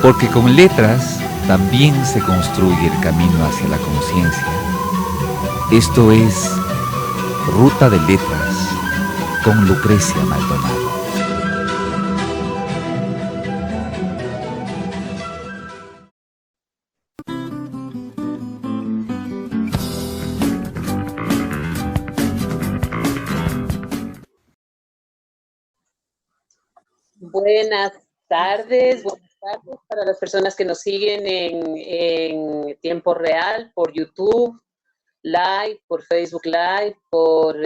porque con letras también se construye el camino hacia la conciencia. Esto es Ruta de Letras con Lucrecia Maldonado. Buenas tardes para las personas que nos siguen en tiempo real por YouTube Live, por Facebook Live, por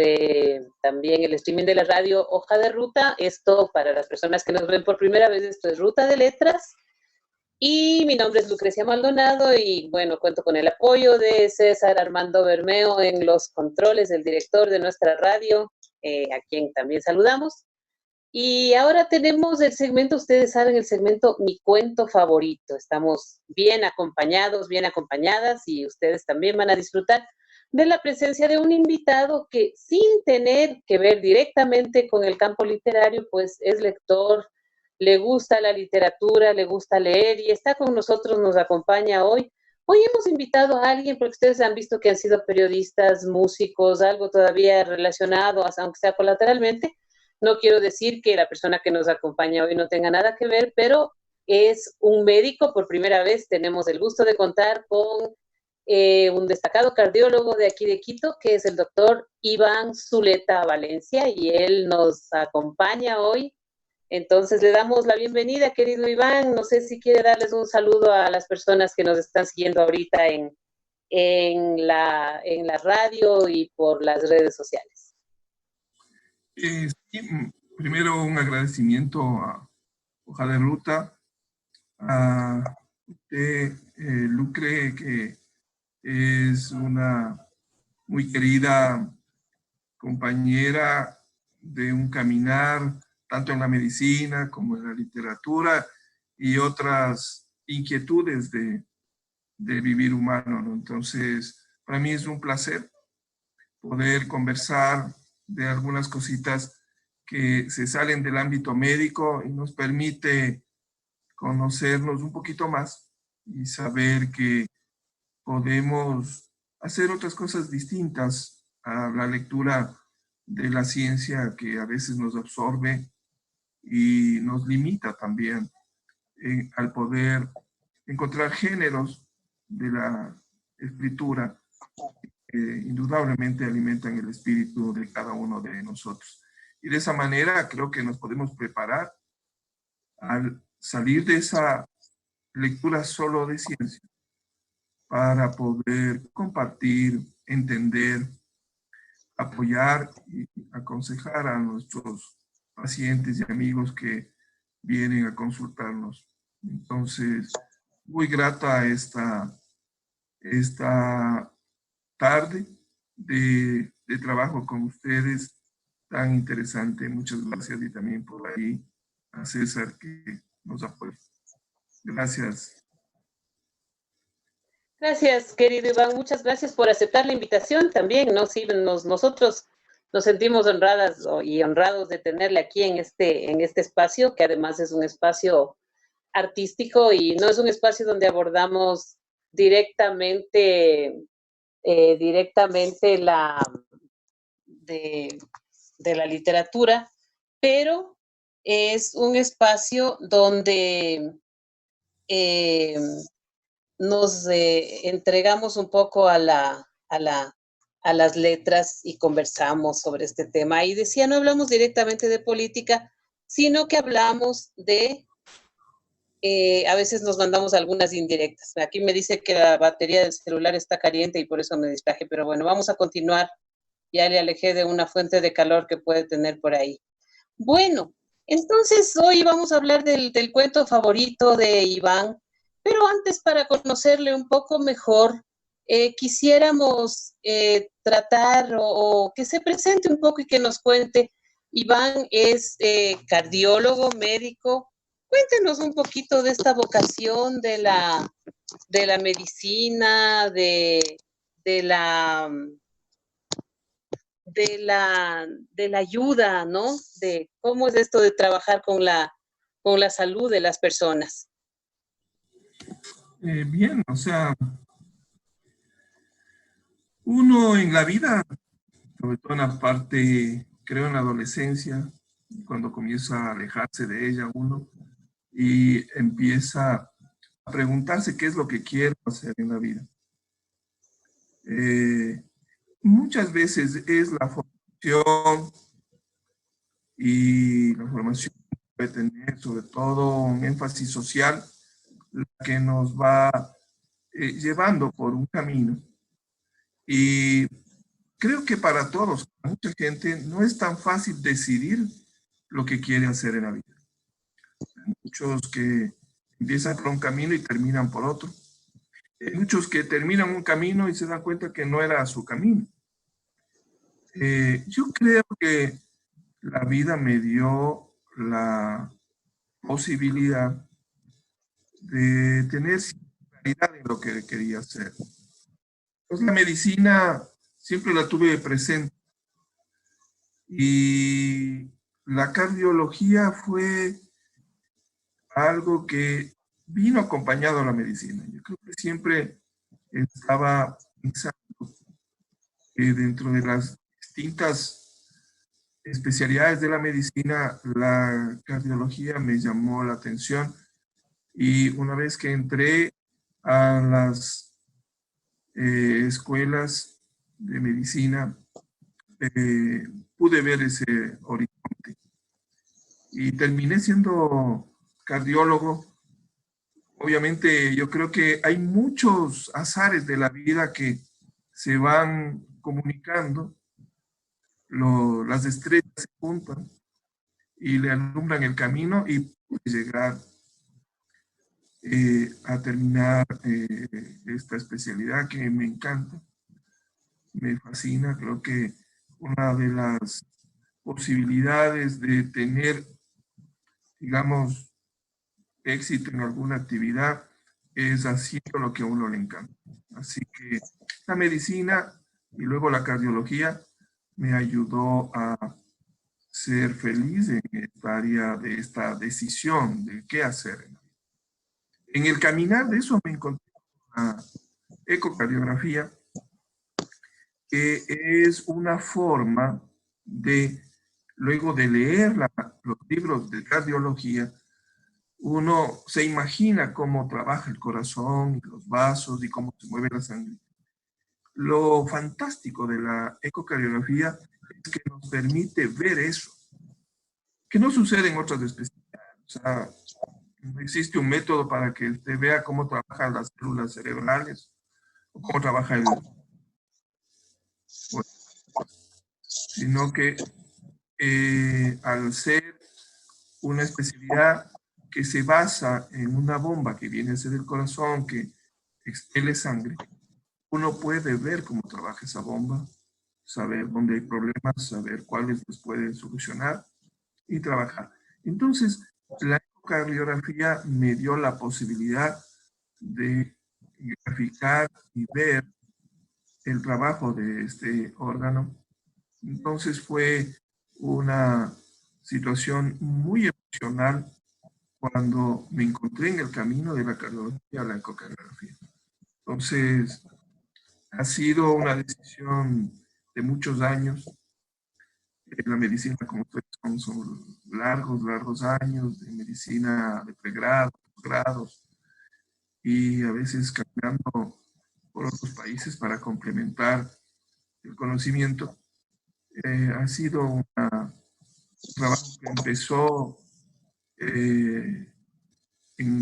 también el streaming de la radio Hoja de Ruta. Esto para las personas que nos ven por primera vez, esto es Ruta de Letras. Y mi nombre es Lucrecia Maldonado y bueno, cuento con el apoyo de César Armando Bermeo en los controles, el director de nuestra radio, a quien también saludamos. Y ahora tenemos el segmento, ustedes saben, el segmento Mi Cuento Favorito. Estamos bien acompañados, bien acompañadas y ustedes también van a disfrutar de la presencia de un invitado que sin tener que ver directamente con el campo literario, pues es lector, le gusta la literatura, le gusta leer y está con nosotros, nos acompaña hoy. Hoy hemos invitado a alguien, porque ustedes han visto que han sido periodistas, músicos, algo todavía relacionado, aunque sea colateralmente. No quiero decir que la persona que nos acompaña hoy no tenga nada que ver, pero es un médico. Por primera vez tenemos el gusto de contar con un destacado cardiólogo de aquí de Quito, que es el doctor Iván Zuleta Valencia, y él nos acompaña hoy. Entonces le damos la bienvenida, querido Iván. No sé si quiere darles un saludo a las personas que nos están siguiendo ahorita en la radio y por las redes sociales. Sí, primero un agradecimiento a Hoja de Ruta, a usted, Lucre, que es una muy querida compañera de un caminar, tanto en la medicina como en la literatura y otras inquietudes de vivir humano, ¿no? Entonces, para mí es un placer poder conversar de algunas cositas que se salen del ámbito médico y nos permite conocernos un poquito más y saber que podemos hacer otras cosas distintas a la lectura de la ciencia que a veces nos absorbe y nos limita también al poder encontrar géneros de la escritura indudablemente alimentan el espíritu de cada uno de nosotros. Y de esa manera creo que nos podemos preparar al salir de esa lectura solo de ciencia para poder compartir, entender, apoyar y aconsejar a nuestros pacientes y amigos que vienen a consultarnos. Entonces, muy grata esta tarde de trabajo con ustedes, tan interesante. Muchas gracias y también por ahí a César que nos apoya. Gracias. Gracias, querido Iván. Muchas gracias por aceptar la invitación también, ¿no? Sí, nosotros nos sentimos honradas y honrados de tenerle aquí en este espacio, que además es un espacio artístico y no es un espacio donde abordamos directamente de la literatura, pero es un espacio donde nos entregamos un poco a las letras y conversamos sobre este tema. Y decía, no hablamos directamente de política, sino que hablamos a veces nos mandamos algunas indirectas. Aquí me dice que la batería del celular está caliente y por eso me distraje, pero bueno, vamos a continuar. Ya le alejé de una fuente de calor que puede tener por ahí. Bueno, entonces hoy vamos a hablar del cuento favorito de Iván, pero antes para conocerle un poco mejor, quisiéramos tratar o que se presente un poco y que nos cuente. Iván es cardiólogo, médico. Cuéntenos un poquito de esta vocación de la medicina, de la ayuda, ¿no? De cómo es esto de trabajar con la salud de las personas. Bien, o sea, uno en la vida, sobre todo en la parte, creo en la adolescencia, cuando comienza a alejarse de ella uno y empieza a preguntarse qué es lo que quiere hacer en la vida. Muchas veces es la formación y la formación puede tener sobre todo un énfasis social, la que nos va llevando por un camino. Y creo que para todos, para mucha gente, no es tan fácil decidir lo que quiere hacer en la vida. Hay muchos que empiezan por un camino y terminan por otro. Hay muchos que terminan un camino y se dan cuenta que no era su camino. Yo creo que la vida me dio la posibilidad de tener claridad en lo que quería hacer. Pues la medicina siempre la tuve presente y la cardiología fue algo que vino acompañado a la medicina. Yo creo que siempre estaba pensando que dentro de las distintas especialidades de la medicina, la cardiología me llamó la atención y una vez que entré a las escuelas de medicina, pude ver ese horizonte y terminé siendo cardiólogo. Obviamente yo creo que hay muchos azares de la vida que se van comunicando, las estrellas se juntan y le alumbran el camino y pude llegar a terminar esta especialidad que me encanta, me fascina. Creo que una de las posibilidades de tener, digamos, éxito en alguna actividad es haciendo lo que a uno le encanta. Así que la medicina y luego la cardiología me ayudó a ser feliz en esta área de esta decisión de qué hacer. En el caminar de eso me encontré con la ecocardiografía, que es una forma de, luego de leer los libros de cardiología, uno se imagina cómo trabaja el corazón, los vasos y cómo se mueve la sangre. Lo fantástico de la ecocardiografía es que nos permite ver eso, que no sucede en otras especialidades. O sea, no existe un método para que usted vea cómo trabajan las células cerebrales o cómo trabaja el cuerpo, sino que al ser una especialidad que se basa en una bomba que viene a ser el corazón, que expele sangre, uno puede ver cómo trabaja esa bomba, saber dónde hay problemas, saber cuáles los puede solucionar y trabajar. Entonces, la ecocardiografía me dio la posibilidad de graficar y ver el trabajo de este órgano. Entonces fue una situación muy emocional cuando me encontré en el camino de la cardiología a la ecocardiografía. Entonces, ha sido una decisión de muchos años. La medicina, como ustedes son largos años de medicina de pregrado, posgrados, y a veces caminando por otros países para complementar el conocimiento. Ha sido un trabajo que empezó en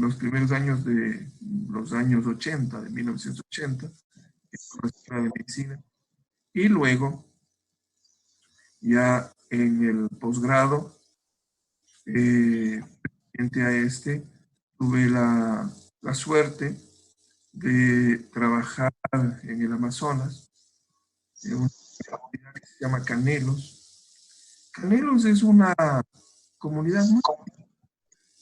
los primeros años de los años 80, de 1980, en la Escuela de Medicina, y luego, ya en el posgrado, frente a este, tuve la suerte de trabajar en el Amazonas, en una comunidad que se llama Canelos. Canelos es una comunidad muy...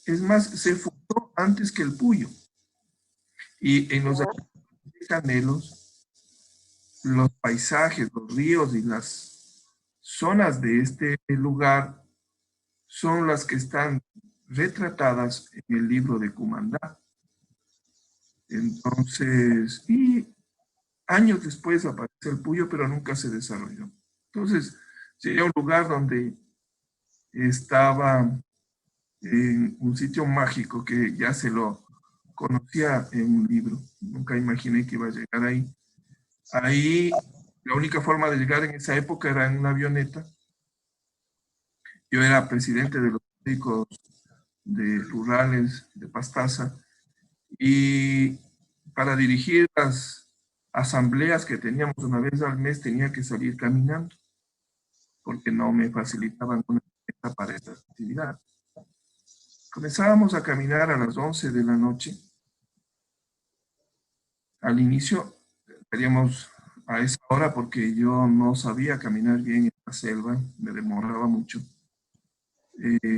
Es más, se fundó antes que el Puyo. Y en los Canelos, los paisajes, los ríos y las zonas de este lugar son las que están retratadas en el libro de Cumandá. Entonces, y años después aparece el Puyo, pero nunca se desarrolló. Entonces, llegué a un lugar donde estaba en un sitio mágico que ya se lo conocía en un libro. Nunca imaginé que iba a llegar ahí. Ahí, la única forma de llegar en esa época era en una avioneta. Yo era presidente de los médicos rurales de Pastaza, y para dirigir las asambleas que teníamos una vez al mes tenía que salir caminando, porque no me facilitaban una avioneta para esta actividad. Comenzábamos a caminar a las 11 de la noche. Al inicio salíamos a esa hora porque yo no sabía caminar bien en la selva, me demoraba mucho.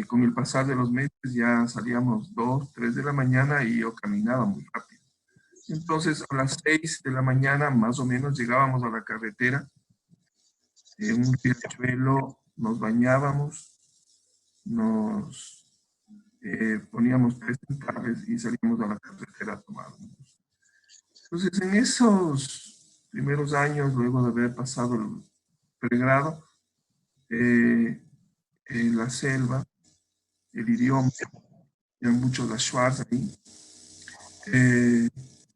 Con el pasar de los meses ya salíamos 2, 3 de la mañana y yo caminaba muy rápido. Entonces a las 6 de la mañana más o menos llegábamos a la carretera, en un riachuelo, nos bañábamos, nos poníamos presentables y salíamos a la carretera a tomarnos. Entonces en esos primeros años, luego de haber pasado el pregrado, en la selva, el idioma, eran muchos las Schwarz ahí,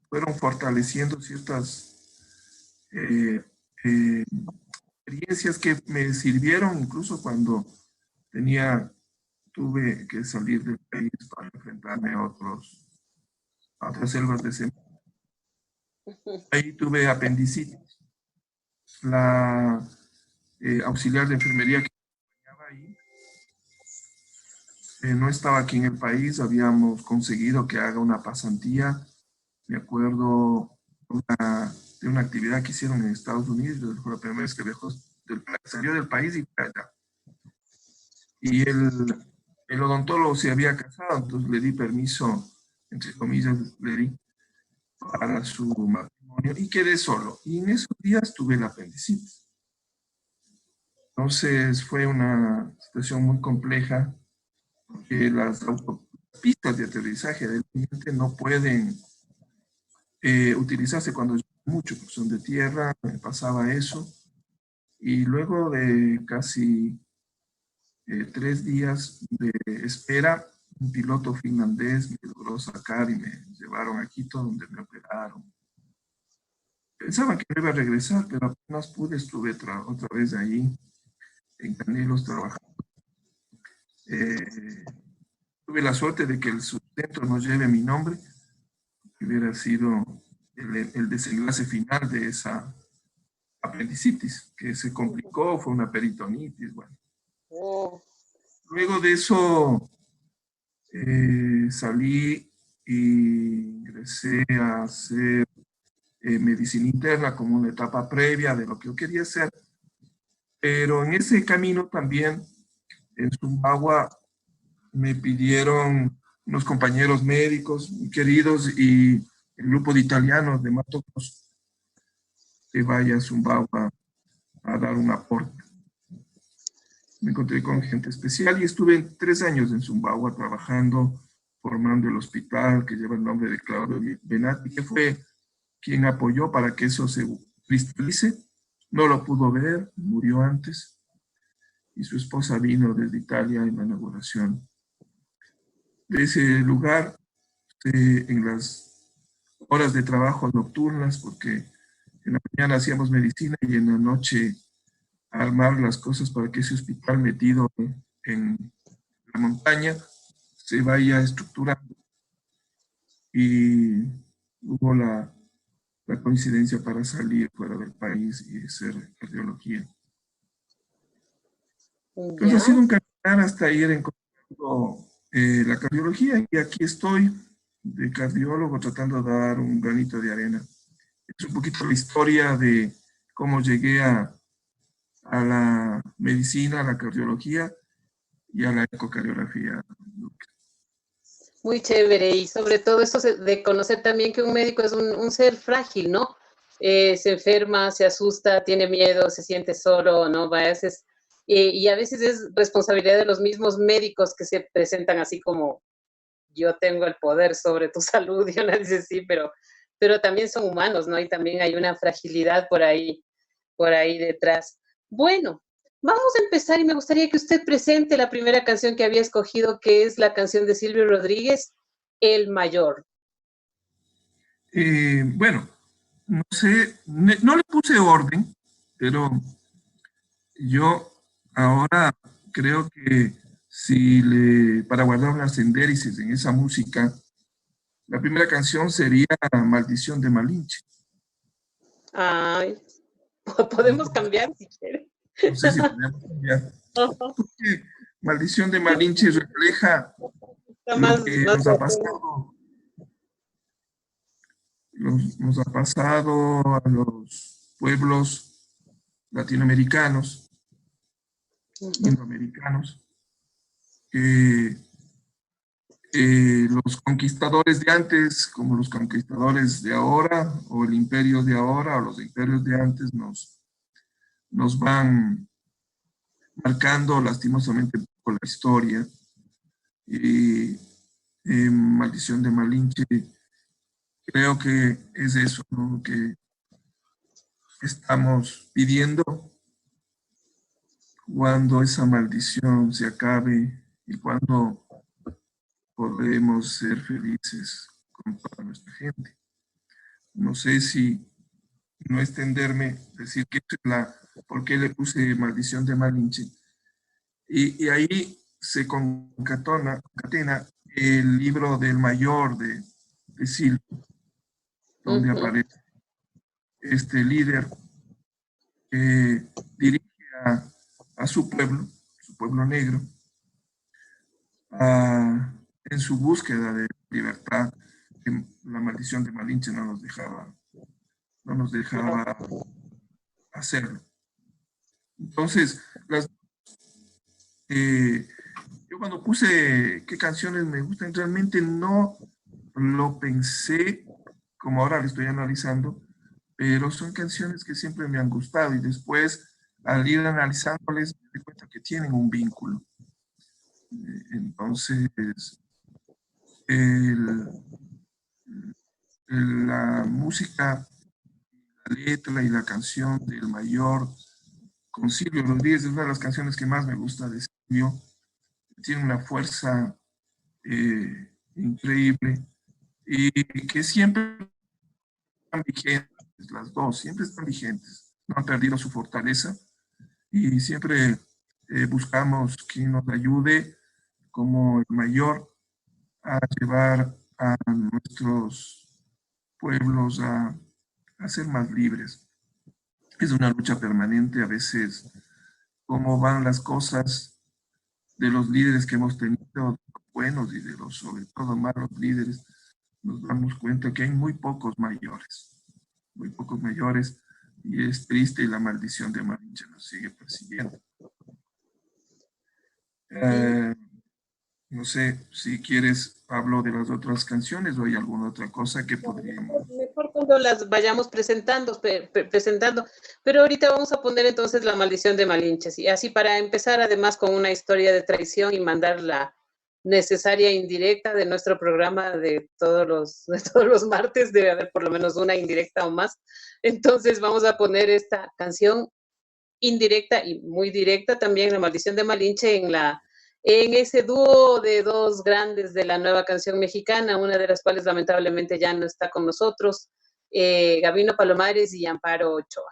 fueron fortaleciendo ciertas experiencias que me sirvieron incluso cuando tuve que salir del país para enfrentarme a otras selvas de semilla. Ahí tuve apendicitis. La auxiliar de enfermería que me ahí no estaba aquí en el país, habíamos conseguido que haga una pasantía. Me acuerdo de una actividad que hicieron en Estados Unidos, fue la primera vez que salió del país y fue allá. Y el odontólogo se había casado, entonces le di permiso, entre comillas, le di para su matrimonio y quedé solo. Y en esos días tuve la apendicitis. Entonces fue una situación muy compleja, porque las pistas de aterrizaje del cliente no pueden utilizarse cuando llueve mucho, porque son de tierra. Me pasaba eso. Y luego de casi 3 días de espera, un piloto finlandés me logró sacar y me llevaron a Quito, donde me operaron. Pensaba que no iba a regresar, pero apenas pude, estuve otra vez ahí en Canelos trabajando. Tuve la suerte de que el sustento no lleve mi nombre, que hubiera sido el desenlace final de esa apendicitis, que se complicó, fue una peritonitis, bueno. Luego de eso salí y ingresé a hacer medicina interna como una etapa previa de lo que yo quería hacer, pero en ese camino también en Sumbawa me pidieron unos compañeros médicos muy queridos y el grupo de italianos de Mato Grosso que vaya a Sumbawa a dar un aporte. Me encontré con gente especial y estuve 3 años en Sumbawa trabajando, formando el hospital que lleva el nombre de Claudio Benatti, que fue quien apoyó para que eso se cristalice. No lo pudo ver, murió antes, y su esposa vino desde Italia en la inauguración de ese lugar, en las horas de trabajo nocturnas, porque en la mañana hacíamos medicina y en la noche armar las cosas para que ese hospital metido en la montaña se vaya estructurando. Y hubo la coincidencia para salir fuera del país y hacer cardiología. Entonces ha sido un caminar hasta ir encontrando la cardiología, y aquí estoy de cardiólogo tratando de dar un granito de arena. Es un poquito la historia de cómo llegué a la medicina, a la cardiología y a la ecocardiografía. Muy chévere, y sobre todo eso de conocer también que un médico es un ser frágil, ¿no? Se enferma, se asusta, tiene miedo, se siente solo, ¿no? A veces, y a veces es responsabilidad de los mismos médicos que se presentan así como yo tengo el poder sobre tu salud, y uno dice sí, pero también son humanos, ¿no? Y también hay una fragilidad por ahí detrás. Bueno, vamos a empezar y me gustaría que usted presente la primera canción que había escogido, que es la canción de Silvio Rodríguez, El Mayor. Bueno, no sé, no le puse orden, pero yo ahora creo que para guardar las endéresis en esa música, la primera canción sería Maldición de Malinche. Ay, No, podemos cambiar si quiere. no sé si podemos cambiar. Porque Maldición de Malinche refleja Está lo más, que más nos ha pasado, nos ha pasado a los pueblos latinoamericanos, indoamericanos, que los conquistadores de antes, como los conquistadores de ahora, o el imperio de ahora, o los imperios de antes, nos van marcando lastimosamente por la historia. Y Maldición de Malinche, creo que es eso, ¿no? Que estamos pidiendo cuando esa maldición se acabe y cuando podemos ser felices con toda nuestra gente. No sé si no extenderme, decir que es por qué le puse Maldición de Malinche. Y ahí se concatena el libro del mayor de Silvio, donde aparece este líder que dirige a su pueblo negro, en su búsqueda de libertad, que la maldición de Malinche no nos dejaba hacerlo. Entonces, yo cuando puse qué canciones me gustan, realmente no lo pensé como ahora lo estoy analizando, pero son canciones que siempre me han gustado y después al ir analizándoles me doy cuenta que tienen un vínculo. Entonces, el- la música, la letra y la canción del mayor con Silvio Rodríguez es una de las canciones que más me gusta de Silvio. Tiene una fuerza increíble y que siempre están vigentes, las dos, siempre están vigentes, no han perdido su fortaleza y siempre buscamos quien nos ayude como el mayor a llevar a nuestros pueblos a ser más libres. Es una lucha permanente, a veces cómo van las cosas de los líderes que hemos tenido, buenos y de los sobre todo malos líderes, nos damos cuenta que hay muy pocos mayores, y es triste y la maldición de Malinche nos sigue persiguiendo. No sé si quieres, hablo de las otras canciones o hay alguna otra cosa que podríamos... Mejor cuando las vayamos presentando, pero ahorita vamos a poner entonces La Maldición de Malinches, y así para empezar además con una historia de traición y mandar la necesaria indirecta de nuestro programa de todos los martes, debe haber por lo menos una indirecta o más. Entonces vamos a poner esta canción indirecta y muy directa también, La Maldición de Malinche, en ese dúo de dos grandes de la nueva canción mexicana, una de las cuales lamentablemente ya no está con nosotros, Gabino Palomares y Amparo Ochoa.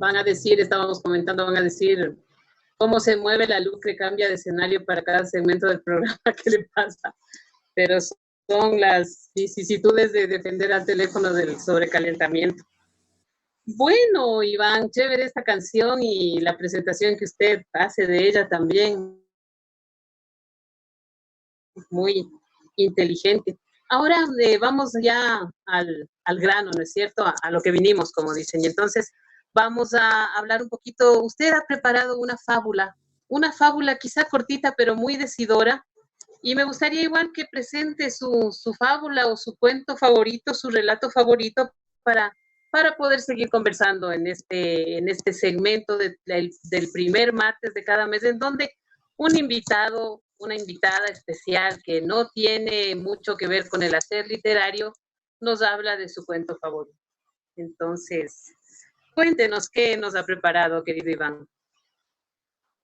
van a decir, estábamos comentando, van a decir cómo se mueve la Lucre, cambia de escenario para cada segmento del programa, ¿qué le pasa? Pero son las vicisitudes de defender al teléfono del sobrecalentamiento. Bueno, Iván, chévere esta canción y la presentación que usted hace de ella también. Muy inteligente. Ahora vamos ya al grano, ¿no es cierto? A lo que vinimos, como dicen. Y entonces vamos a hablar un poquito. Usted ha preparado una fábula quizá cortita, pero muy decidora. Y me gustaría igual que presente su fábula o su cuento favorito, su relato favorito, para poder seguir conversando en este segmento del primer martes de cada mes, en donde un invitado, una invitada especial que no tiene mucho que ver con el hacer literario, nos habla de su cuento favorito. Entonces, cuéntenos qué nos ha preparado, querido Iván.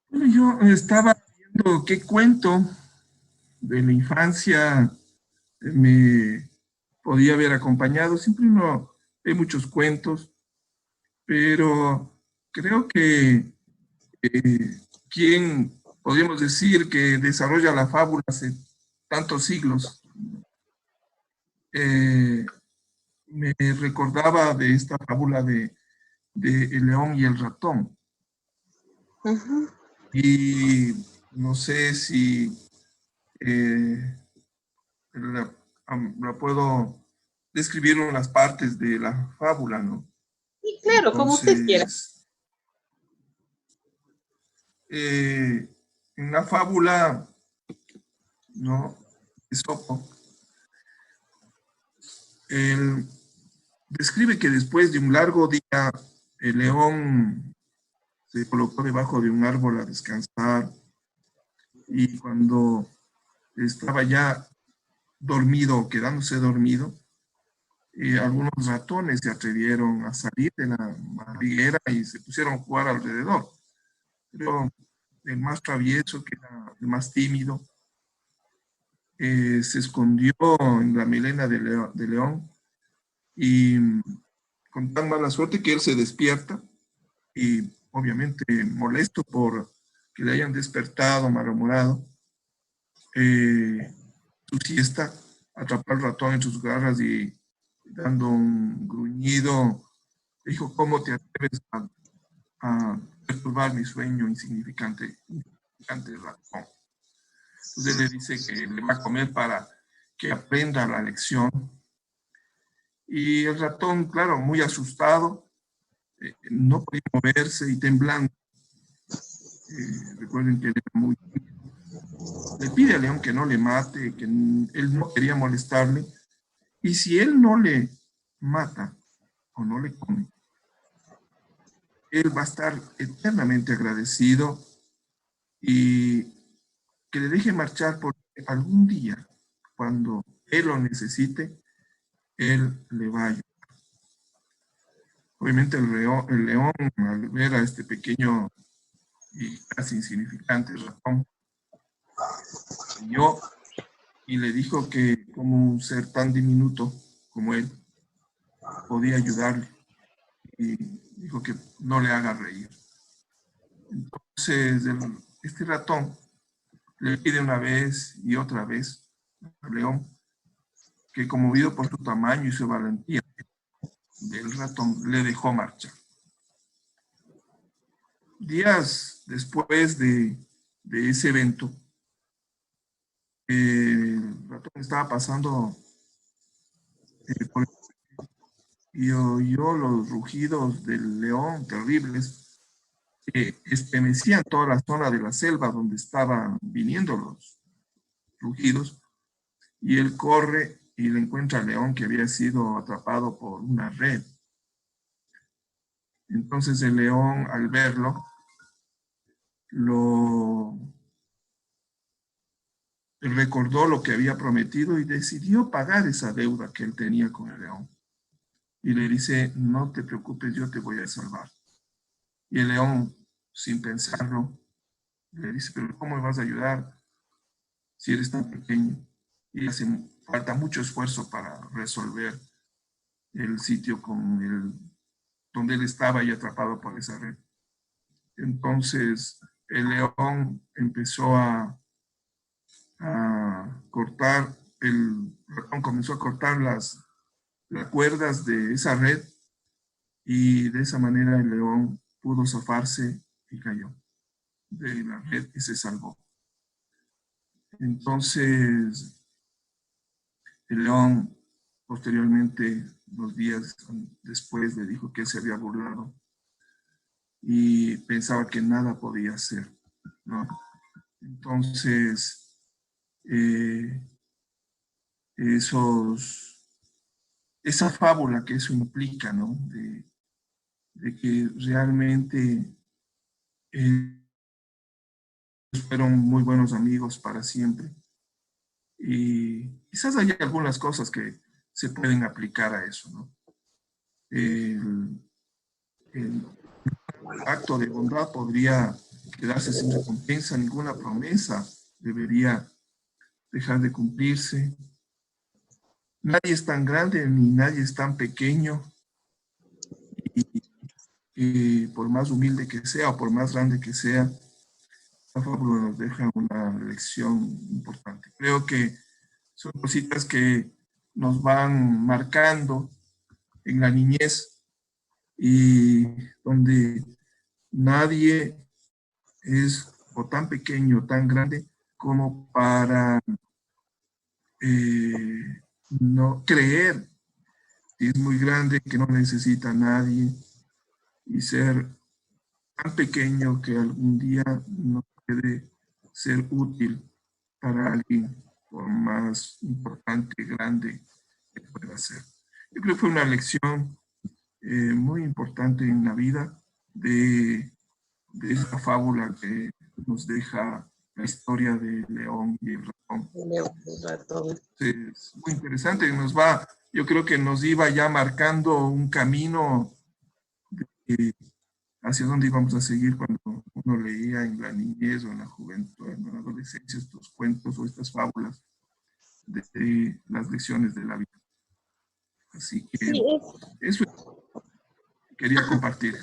Bueno, yo estaba viendo qué cuento de la infancia me podía haber acompañado. Siempre uno ve muchos cuentos, pero creo que quien podríamos decir que desarrolla la fábula hace tantos siglos, me recordaba de esta fábula de El león y el ratón. Uh-huh. Y no sé si la puedo describir unas partes de la fábula, ¿no? Sí, claro, como usted quiera. En la fábula, ¿no? Esopo, él describe que después de un largo día, el león se colocó debajo de un árbol a descansar y cuando estaba ya dormido, quedándose dormido, algunos ratones se atrevieron a salir de la madriguera y se pusieron a jugar alrededor. Pero el más travieso, que era el más tímido, se escondió en la melena de león y con tan mala suerte que él se despierta y obviamente molesto por que le hayan despertado malhumorado, su siesta, atrapó al ratón en sus garras y dando un gruñido, dijo: ¿cómo te atreves a perturbar mi sueño, insignificante ratón? Entonces le dice que le va a comer para que aprenda la lección. Y el ratón, claro, muy asustado, no podía moverse y temblando. Recuerden que él era muy tímido. Le pide al león que no le mate, que él no quería molestarle. Y si él no le mata o no le come, él va a estar eternamente agradecido y que le deje marchar porque algún día, cuando él lo necesite, él le va a ayudar. Obviamente el león, al ver a este pequeño y casi insignificante ratón, yo y le dijo que como un ser tan diminuto como él podía ayudarle, y dijo que no le haga reír. Entonces este ratón le pide una vez y otra vez al león que, conmovido por su tamaño y su valentía, del ratón le dejó marchar. Días después de ese evento, el ratón estaba pasando por el y oyó los rugidos del león terribles que estremecían toda la zona de la selva donde estaban viniendo los rugidos, y él corre y le encuentra al león que había sido atrapado por una red. Entonces el león, al verlo, lo recordó lo que había prometido y decidió pagar esa deuda que él tenía con el león. Y le dice: no te preocupes, yo te voy a salvar. Y el león, sin pensarlo, le dice: pero ¿cómo me vas a ayudar si eres tan pequeño? Y hace falta mucho esfuerzo para resolver el sitio con donde él estaba y atrapado por esa red. Entonces el león empezó a cortar, el ratón comenzó a cortar las cuerdas de esa red y de esa manera el león pudo zafarse y cayó de la red y se salvó. Entonces el león posteriormente, unos días después, le dijo que él se había burlado y pensaba que nada podía hacer, ¿no? Entonces, esa fábula que eso implica, ¿no? De que realmente fueron muy buenos amigos para siempre. Y quizás hay algunas cosas que se pueden aplicar a eso, ¿no? El acto de bondad podría quedarse sin recompensa, ninguna promesa debería dejar de cumplirse. Nadie es tan grande ni nadie es tan pequeño. Y por más humilde que sea o por más grande que sea, la fábula nos deja una lección importante. Creo que son cositas que nos van marcando en la niñez y donde nadie es o tan pequeño o tan grande como para no creer que es muy grande, que no necesita a nadie y ser tan pequeño que algún día no puede ser útil para alguien, por más importante, grande que pueda ser. Yo creo que fue una lección muy importante en la vida de esta fábula que nos deja la historia de León y el ratón. Es muy interesante, yo creo que nos iba ya marcando un camino hacia dónde íbamos a seguir cuando uno leía en la niñez o en la juventud, en la adolescencia, estos cuentos o estas fábulas de las lecciones de la vida. Así que Sí, eso quería compartir.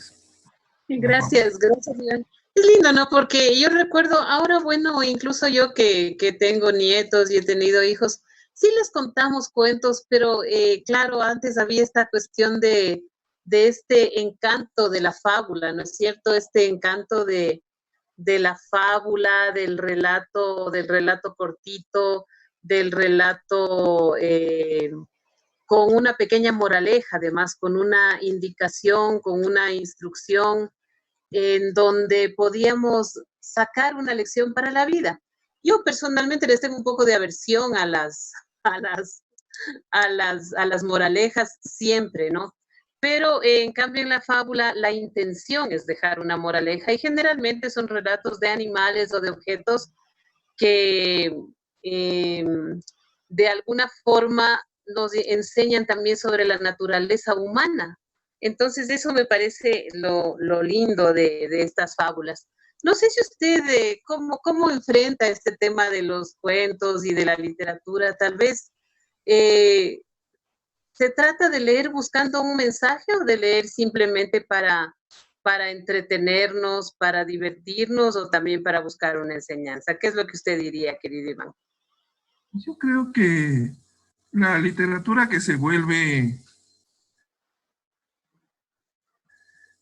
gracias, gracias, Iván. Es lindo, ¿no? Porque yo recuerdo ahora, bueno, incluso yo que tengo nietos y he tenido hijos, sí les contamos cuentos, pero claro, antes había esta cuestión de este encanto de la fábula, ¿no es cierto? Este encanto de la fábula, del relato cortito, del relato con una pequeña moraleja, además, con una indicación, con una instrucción, en donde podíamos sacar una lección para la vida. Yo personalmente les tengo un poco de aversión a las moralejas siempre, ¿no? Pero en cambio en la fábula la intención es dejar una moraleja y generalmente son relatos de animales o de objetos que de alguna forma nos enseñan también sobre la naturaleza humana. Entonces eso me parece lo lindo de estas fábulas. No sé si usted cómo enfrenta este tema de los cuentos y de la literatura. Tal vez ¿se trata de leer buscando un mensaje o de leer simplemente para entretenernos, para divertirnos o también para buscar una enseñanza? ¿Qué es lo que usted diría, querido Iván? Yo creo que la literatura que se vuelve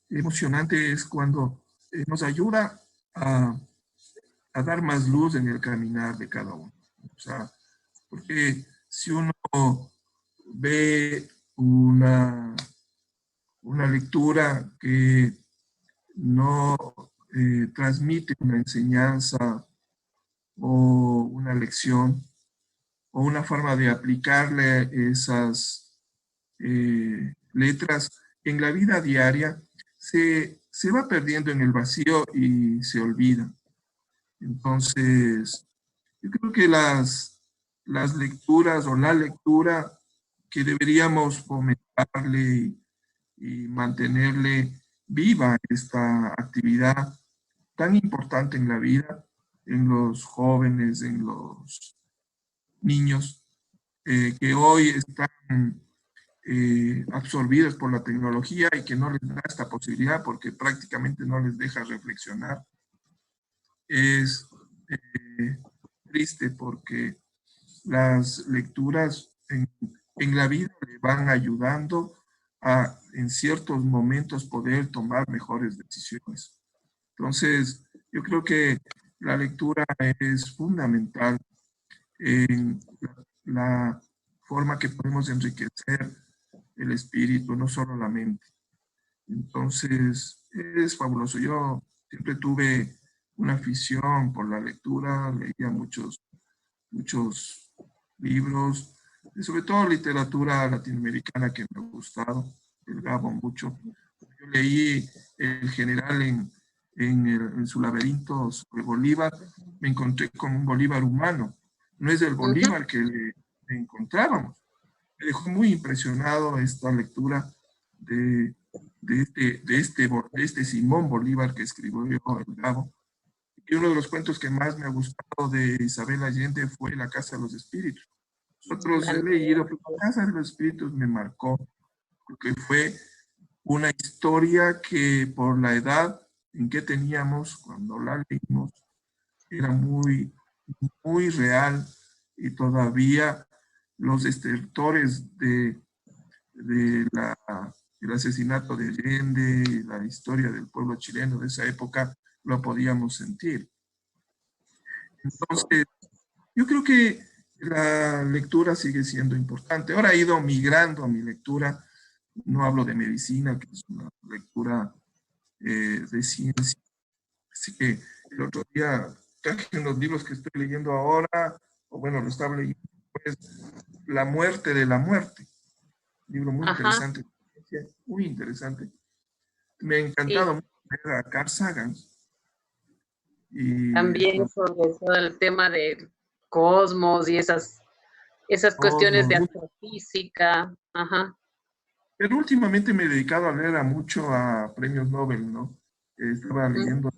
emocionante es cuando nos ayuda a dar más luz en el caminar de cada uno. O sea, porque si uno ve una lectura que no transmite una enseñanza o una lección o una forma de aplicarle esas letras en la vida diaria, se va perdiendo en el vacío y se olvida. Entonces, yo creo que las lecturas o la lectura que deberíamos fomentarle y mantenerle viva esta actividad tan importante en la vida, en los jóvenes, en los niños, que hoy están absorbidas por la tecnología y que no les da esta posibilidad porque prácticamente no les deja reflexionar. Es triste porque las lecturas en la vida le van ayudando a en ciertos momentos poder tomar mejores decisiones. Entonces, yo creo que la lectura es fundamental en la forma que podemos enriquecer el espíritu, no solo la mente. Entonces, es fabuloso. Yo siempre tuve una afición por la lectura, leía muchos libros, y sobre todo literatura latinoamericana que me ha gustado, el Gabo mucho. Yo leí El General en su laberinto sobre Bolívar, me encontré con un Bolívar humano, no es el Bolívar que le encontrábamos. Me dejó muy impresionado esta lectura de este Simón Bolívar que escribió el Gabo. Y uno de los cuentos que más me ha gustado de Isabel Allende fue La Casa de los Espíritus. Nosotros he leído, pero La Casa de los Espíritus me marcó, porque fue una historia que por la edad en que teníamos cuando la leímos, era muy, muy real y todavía los desertores del asesinato de Allende y la historia del pueblo chileno de esa época lo podíamos sentir. Entonces, yo creo que la lectura sigue siendo importante. Ahora he ido migrando a mi lectura, no hablo de medicina, que es una lectura de ciencia. Así que el otro día traje unos libros que estoy leyendo ahora, o bueno, lo estaba leyendo, pues, La muerte de la muerte. Libro muy interesante, muy interesante. Me ha encantado mucho leer a Carl Sagan. Y también sobre todo el tema del cosmos y esas cuestiones de astrofísica. Pero últimamente me he dedicado a leer mucho a premios Nobel, ¿no? Estaba leyendo a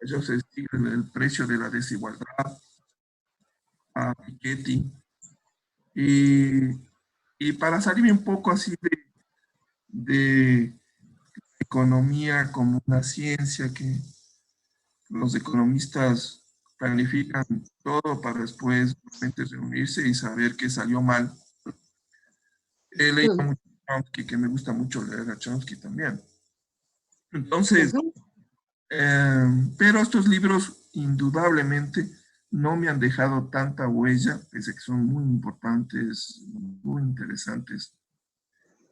Joseph Stiglitz, El precio de la desigualdad, a Piketty. Y para salirme un poco así de economía como una ciencia que los economistas planifican todo para después reunirse y saber qué salió mal. He leído mucho a Chomsky, que me gusta mucho leer a Chomsky también. Entonces, pero estos libros indudablemente no me han dejado tanta huella, pese a que son muy importantes, muy interesantes,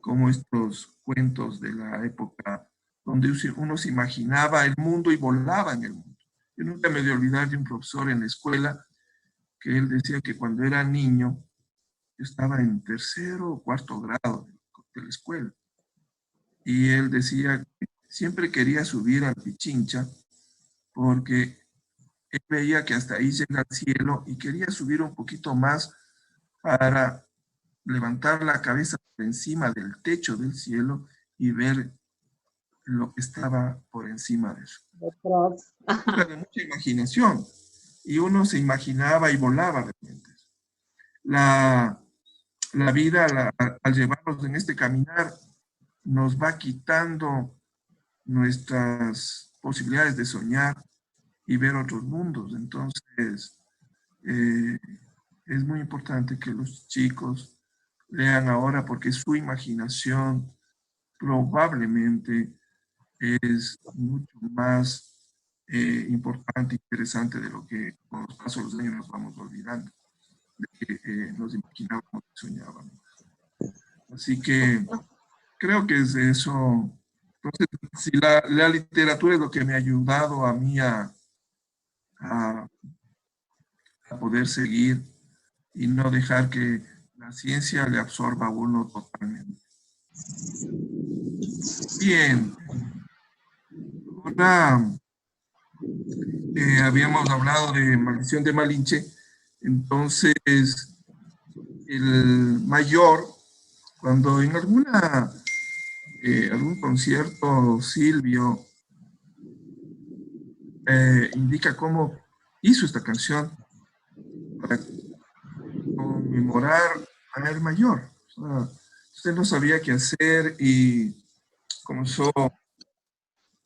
como estos cuentos de la época donde uno se imaginaba el mundo y volaba en el mundo. Yo nunca me voy a olvidar de un profesor en la escuela que él decía que cuando era niño, yo estaba en tercero o cuarto grado de la escuela, y él decía que siempre quería subir al Pichincha porque él veía que hasta ahí llega al cielo y quería subir un poquito más para levantar la cabeza por encima del techo del cielo y ver lo que estaba por encima de eso. De mucha imaginación. Y uno se imaginaba y volaba realmente. La vida, al llevarnos en este caminar, nos va quitando nuestras posibilidades de soñar y ver otros mundos. Entonces, es muy importante que los chicos lean ahora porque su imaginación probablemente es mucho más importante e interesante de lo que con los pasos de los años nos vamos olvidando, de que nos imaginábamos y soñábamos. Así que creo que es eso. Entonces, si la literatura es lo que me ha ayudado a mí a poder seguir y no dejar que la ciencia le absorba a uno totalmente. Bien. Ahora habíamos hablado de Maldición de Malinche. Entonces, el mayor, cuando en algún concierto Silvio indica cómo hizo esta canción para conmemorar a el mayor. O sea, Usted no sabía qué hacer y comenzó,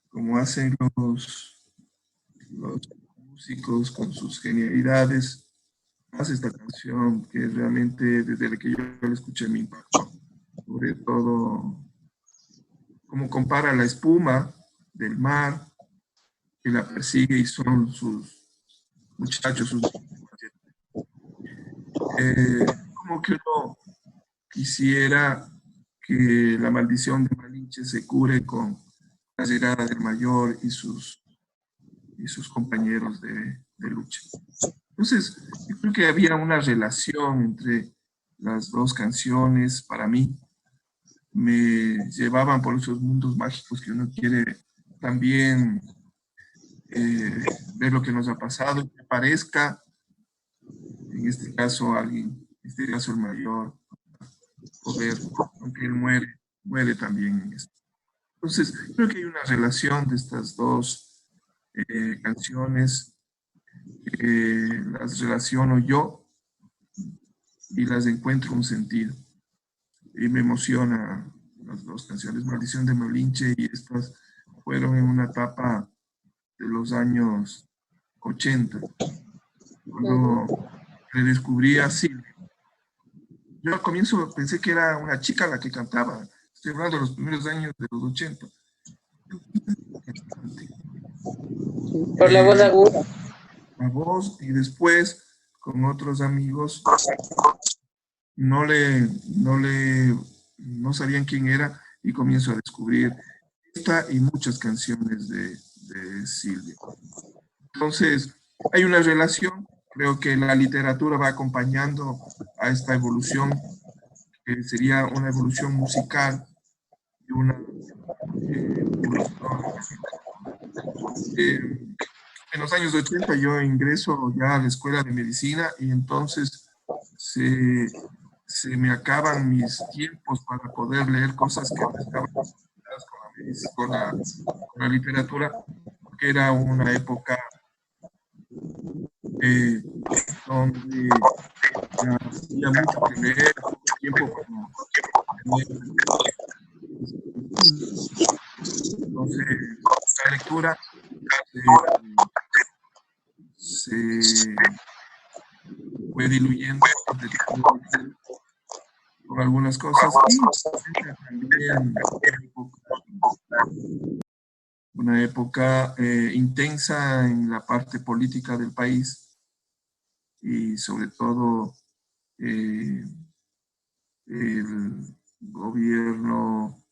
como hacen los músicos con sus genialidades, hace esta canción que realmente desde que yo la escuché me impactó. Sobre todo, como compara la espuma del mar que la persigue y son sus muchachos, sus como que uno quisiera que la maldición de Malinche se cure con la llegada del mayor y sus compañeros de lucha. Entonces, yo creo que había una relación entre las dos canciones. Para mí, me llevaban por esos mundos mágicos que uno quiere también ver lo que nos ha pasado, que parezca, en este caso, alguien, en este caso el mayor, poder, aunque él muere también en esto. Entonces, creo que hay una relación de estas dos canciones, las relaciono yo y las encuentro un sentido. Y me emociona las dos canciones, Maldición de Malinche y estas fueron en una etapa de los años 80, cuando redescubrí a Silvia. Yo al comienzo pensé que era una chica la que cantaba, estoy hablando de los primeros años de los 80. Por la voz aguda. La voz, y después con otros amigos no le, no le, no sabían quién era y comienzo a descubrir esta y muchas canciones de Silvia. Entonces, hay una relación, creo que la literatura va acompañando a esta evolución, que sería una evolución musical y una evolución. En los años 80 yo ingreso ya a la escuela de medicina y entonces se me acaban mis tiempos para poder leer cosas que no estaban relacionadas con la literatura, porque era una época donde había mucho que leer, poco tiempo para leer. Entonces, la lectura se fue diluyendo por algunas cosas y también una época intensa en la parte política del país y sobre todo el gobierno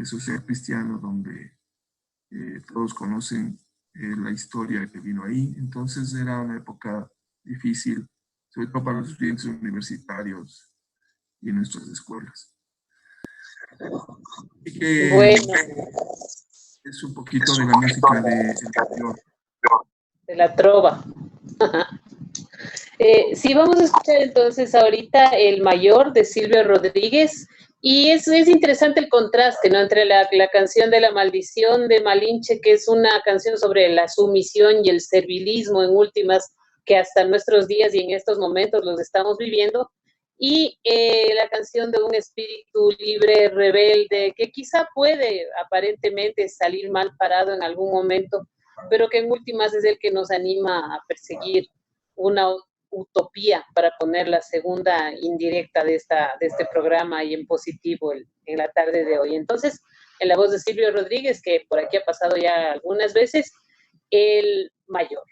social cristiano donde todos conocen la historia que vino ahí. Entonces era una época difícil, sobre todo para los estudiantes universitarios y en nuestras escuelas. Así que Bueno, es un poquito de la música de la trova. Sí, vamos a escuchar entonces ahorita El Mayor de Silvio Rodríguez. Y es interesante el contraste, ¿no? Entre la canción de La Maldición de Malinche, que es una canción sobre la sumisión y el servilismo en últimas, que hasta nuestros días y en estos momentos los estamos viviendo, y la canción de un espíritu libre, rebelde, que quizá puede aparentemente salir mal parado en algún momento, pero que en últimas es el que nos anima a perseguir una utopía, para poner la segunda indirecta de este programa y en positivo en la tarde de hoy. Entonces, en la voz de Silvio Rodríguez, que por aquí ha pasado ya algunas veces, El Mayor.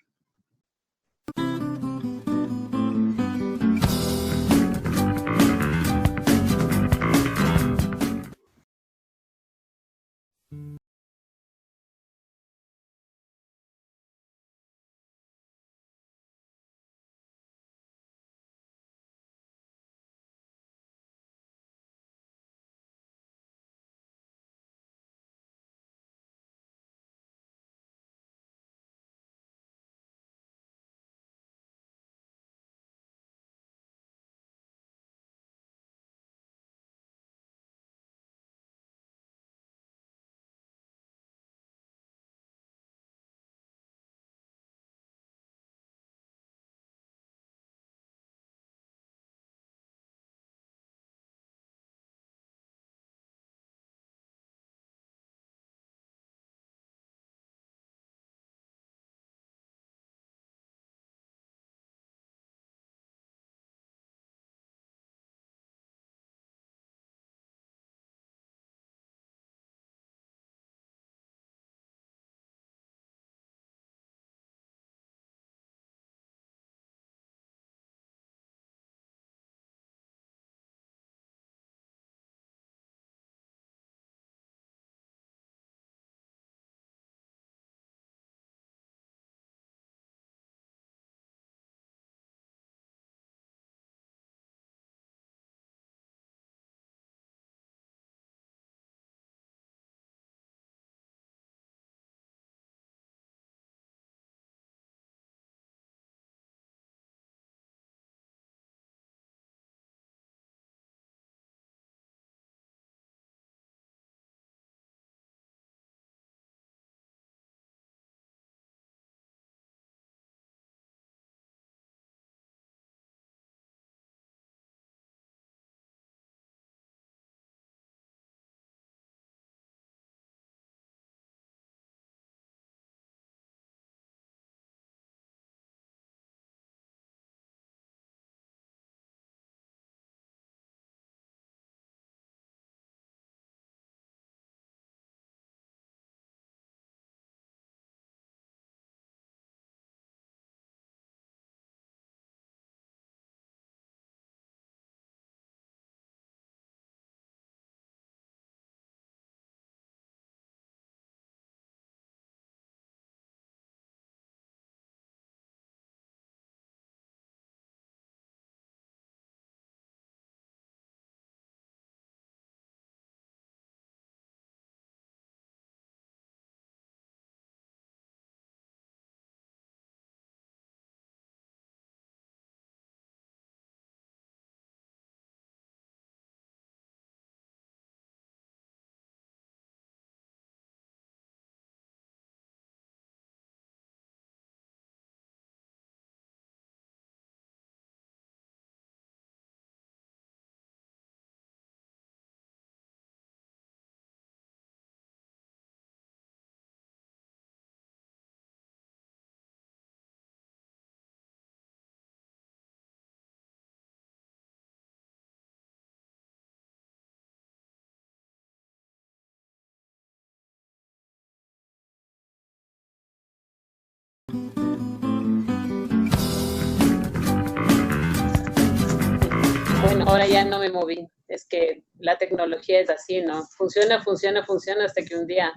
Bueno, ahora ya no me moví. Es que la tecnología es así, ¿no? Funciona, funciona, funciona hasta que un día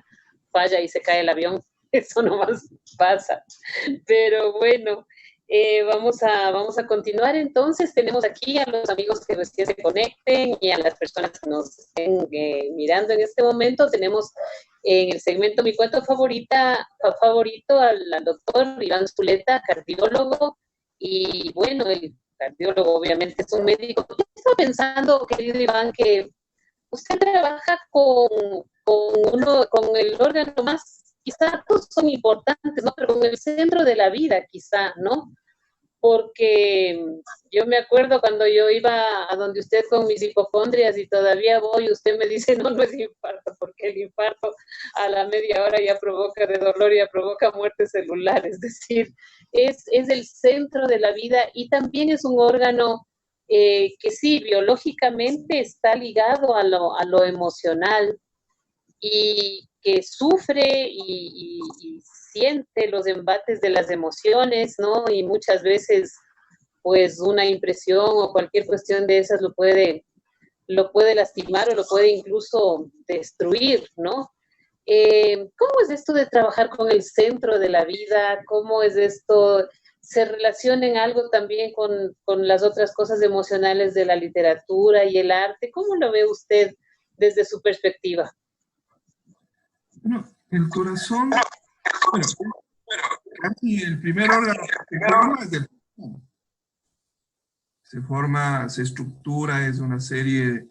falla y se cae el avión. Eso nomás pasa. Pero bueno, vamos a continuar entonces. Tenemos aquí a los amigos que recién se conecten y a las personas que nos estén mirando en este momento. Tenemos en el segmento Mi Cuento Favorito al doctor Iván Zuleta, cardiólogo. Y bueno, el cardiólogo obviamente es un médico. Yo estaba pensando, querido Iván, que usted trabaja con el órgano más, quizá todos son importantes, ¿no? Pero con el centro de la vida, quizá, ¿no? Porque yo me acuerdo cuando yo iba a donde usted con mis hipocondrias y todavía voy, usted me dice, no, no es infarto, porque el infarto a la media hora ya provoca de dolor, ya provoca muerte celular, es decir, es el centro de la vida y también es un órgano que sí, biológicamente está ligado a lo emocional y que sufre y siente los embates de las emociones, ¿no? Y muchas veces, pues, una impresión o cualquier cuestión de esas lo puede lastimar o lo puede incluso destruir, ¿no? ¿Cómo es esto de trabajar con el centro de la vida? ¿Cómo es esto? ¿Se relaciona en algo también con las otras cosas emocionales de la literatura y el arte? ¿Cómo lo ve usted desde su perspectiva? Bueno, el corazón, bueno, casi el primer órgano que se forma es del corazón. Se forma, se estructura, es una serie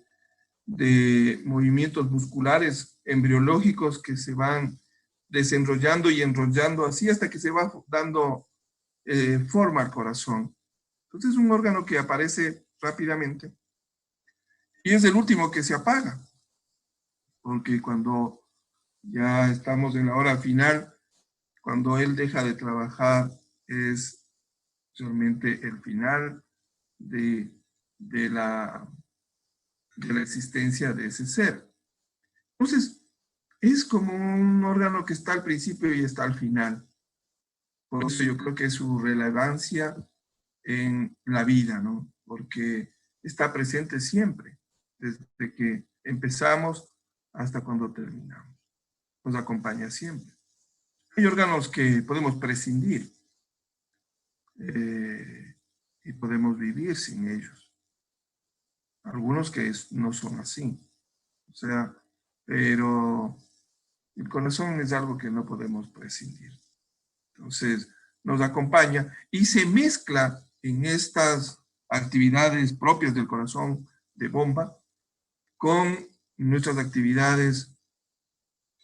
de movimientos musculares embriológicos que se van desenrollando y enrollando así hasta que se va dando forma al corazón. Entonces es un órgano que aparece rápidamente y es el último que se apaga, porque cuando ya estamos en la hora final, cuando él deja de trabajar, es realmente el final de la existencia de ese ser. Entonces, es como un órgano que está al principio y está al final. Por eso yo creo que es su relevancia en la vida, ¿no? Porque está presente siempre, desde que empezamos hasta cuando terminamos. Nos acompaña siempre. Hay órganos que podemos prescindir y podemos vivir sin ellos. Algunos que no son así. O sea, pero el corazón es algo que no podemos prescindir. Entonces, nos acompaña y se mezcla en estas actividades propias del corazón de bomba con nuestras actividades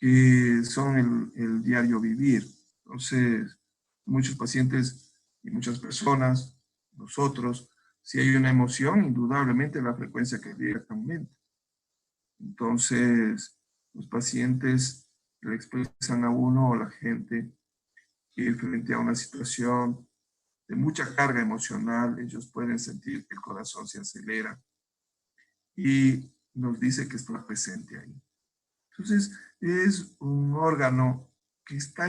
que son el diario vivir. Entonces, muchos pacientes y muchas personas, nosotros, si hay una emoción, indudablemente la frecuencia cardíaca aumenta. Entonces, los pacientes le expresan a uno o la gente que frente a una situación de mucha carga emocional, ellos pueden sentir que el corazón se acelera y nos dice que está presente ahí. Entonces, es un órgano que está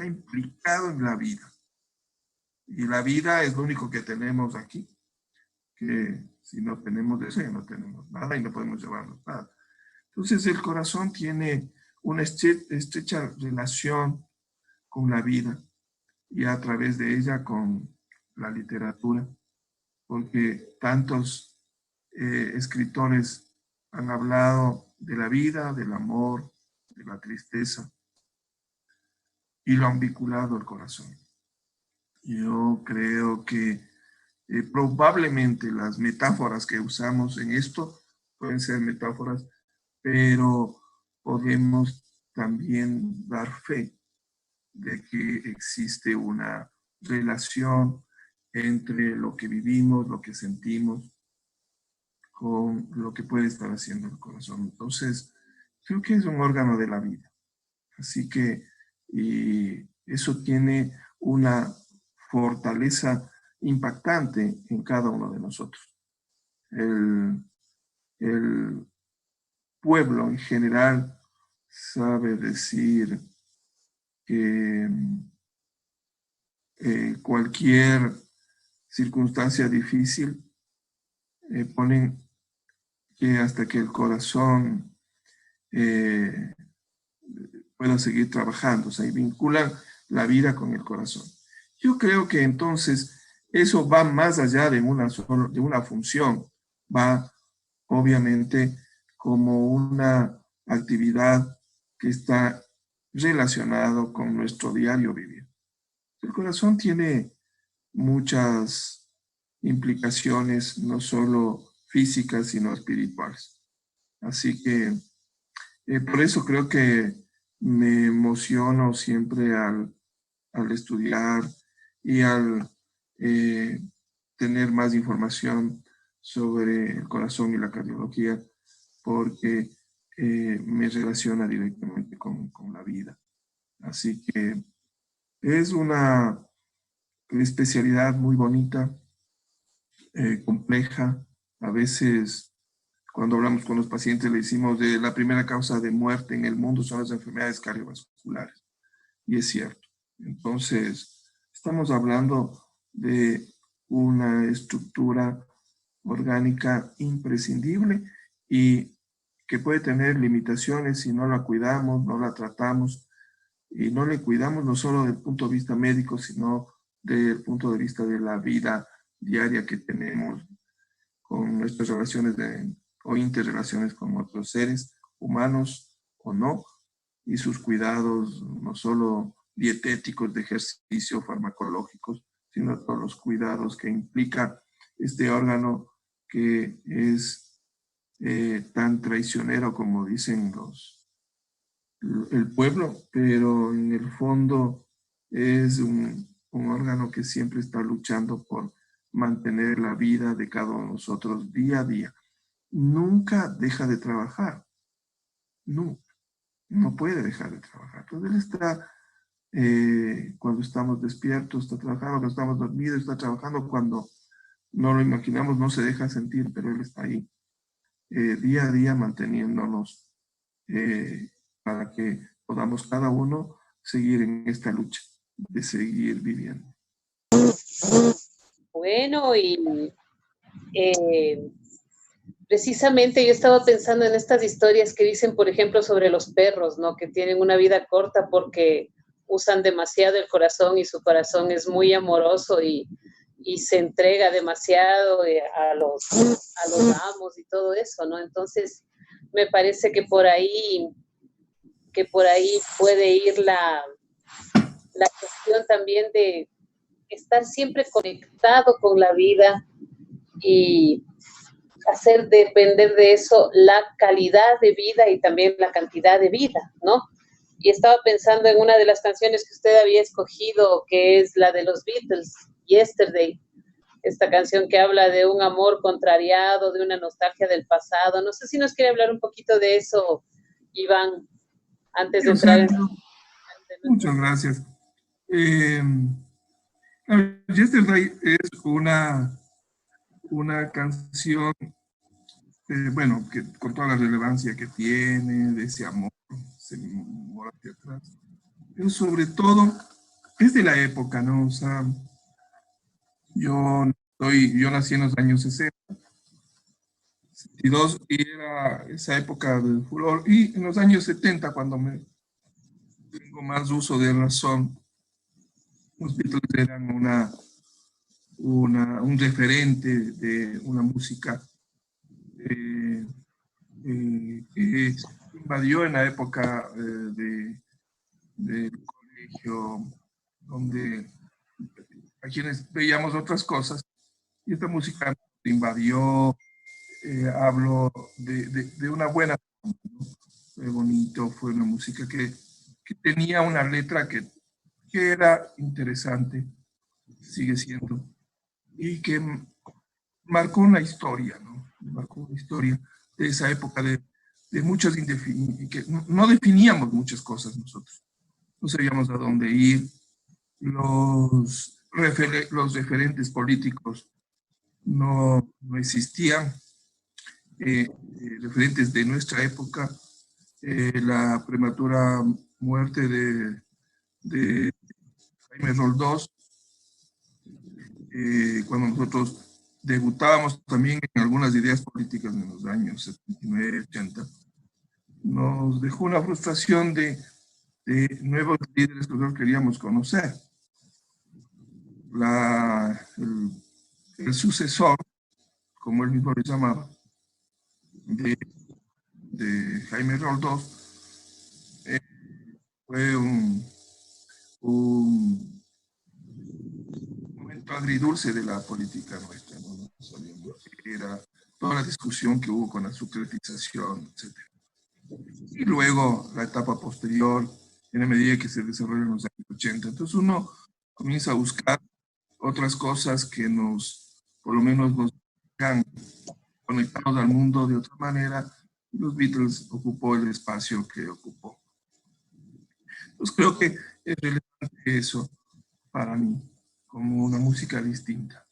implicado en la vida. Y la vida es lo único que tenemos aquí, que si no tenemos eso, ya no tenemos nada y no podemos llevarnos nada. Entonces, el corazón tiene una estrecha relación con la vida y a través de ella con la literatura, porque tantos escritores han hablado de la vida, del amor, de la tristeza, y lo han vinculado al corazón. Yo creo que probablemente las metáforas que usamos en esto pueden ser metáforas, pero podemos también dar fe de que existe una relación entre lo que vivimos, lo que sentimos, con lo que puede estar haciendo el corazón. Entonces, creo que es un órgano de la vida. Así que eso tiene una fortaleza impactante en cada uno de nosotros. El pueblo en general sabe decir que cualquier circunstancia difícil ponen que hasta que el corazón pueda seguir trabajando, o sea, y vinculan la vida con el corazón. Yo creo que entonces eso va más allá de una función, va obviamente como una actividad que está relacionado con nuestro diario vivir. El corazón tiene muchas implicaciones, no solo físicas, sino espirituales. Así que por eso creo que me emociono siempre al estudiar y al tener más información sobre el corazón y la cardiología, porque me relaciona directamente con la vida. Así que es una especialidad muy bonita, compleja. A veces, cuando hablamos con los pacientes, le decimos de la primera causa de muerte en el mundo son las enfermedades cardiovasculares. Y es cierto. Entonces, estamos hablando de una estructura orgánica imprescindible y que puede tener limitaciones si no la cuidamos, no la tratamos y no le cuidamos no solo desde el punto de vista médico, sino desde el punto de vista de la vida diaria que tenemos con nuestras relaciones o interrelaciones con otros seres humanos o no, y sus cuidados no solo dietéticos, de ejercicio, farmacológicos, sino todos los cuidados que implica este órgano que es tan traicionero como dicen el pueblo, pero en el fondo es un órgano que siempre está luchando por mantener la vida de cada uno de nosotros día a día. Nunca deja de trabajar, nunca, no puede dejar de trabajar. Entonces él está, cuando estamos despiertos, está trabajando, cuando estamos dormidos, está trabajando, cuando no lo imaginamos, no se deja sentir, pero él está ahí, día a día manteniéndonos para que podamos cada uno seguir en esta lucha de seguir viviendo. Bueno, y precisamente yo estaba pensando en estas historias que dicen, por ejemplo, sobre los perros, ¿no? Que tienen una vida corta porque usan demasiado el corazón y su corazón es muy amoroso y se entrega demasiado a los amos y todo eso, ¿no? Entonces, me parece que por ahí puede ir la cuestión también de estar siempre conectado con la vida y hacer depender de eso la calidad de vida y también la cantidad de vida, ¿no? Y estaba pensando en una de las canciones que usted había escogido, que es la de los Beatles, Yesterday, esta canción que habla de un amor contrariado, de una nostalgia del pasado. No sé si nos quiere hablar un poquito de eso, Iván, antes de entrar en... Muchas gracias. Yesterday es una canción, bueno, que con toda la relevancia que tiene, de ese amor, ese amor hacia atrás. Pero sobre todo, es de la época, ¿no? O sea, yo nací en los años 60, 62, y era esa época del furor. Y en los años 70, cuando tengo más uso de razón, los Beatles eran un referente de una música que invadió en la época del colegio, donde a quienes veíamos otras cosas, y esta música invadió. Hablo de una buena, ¿no? Fue bonito, fue una música que tenía una letra que era interesante, sigue siendo, y que marcó una historia, ¿no? Marcó una historia de esa época de muchas que no definíamos muchas cosas nosotros. No sabíamos a dónde ir. Los referentes políticos no existían. Referentes de nuestra época, la prematura muerte de Jaime Roldós, cuando nosotros debutábamos también en algunas ideas políticas en los años 79, 80, nos dejó una frustración de nuevos líderes que nosotros queríamos conocer. El sucesor, como él mismo le llamaba, de Jaime Roldós, fue un momento agridulce de la política nuestra, ¿no? No sabíamos qué era toda la discusión que hubo con la sucretización, etc. Y luego la etapa posterior, en la medida que se desarrolla en los años 80. Entonces uno comienza a buscar otras cosas que por lo menos nos hagan conectados al mundo de otra manera. Los Beatles ocupó el espacio que ocupó. Pues creo que es relevante eso para mí, como una música distinta.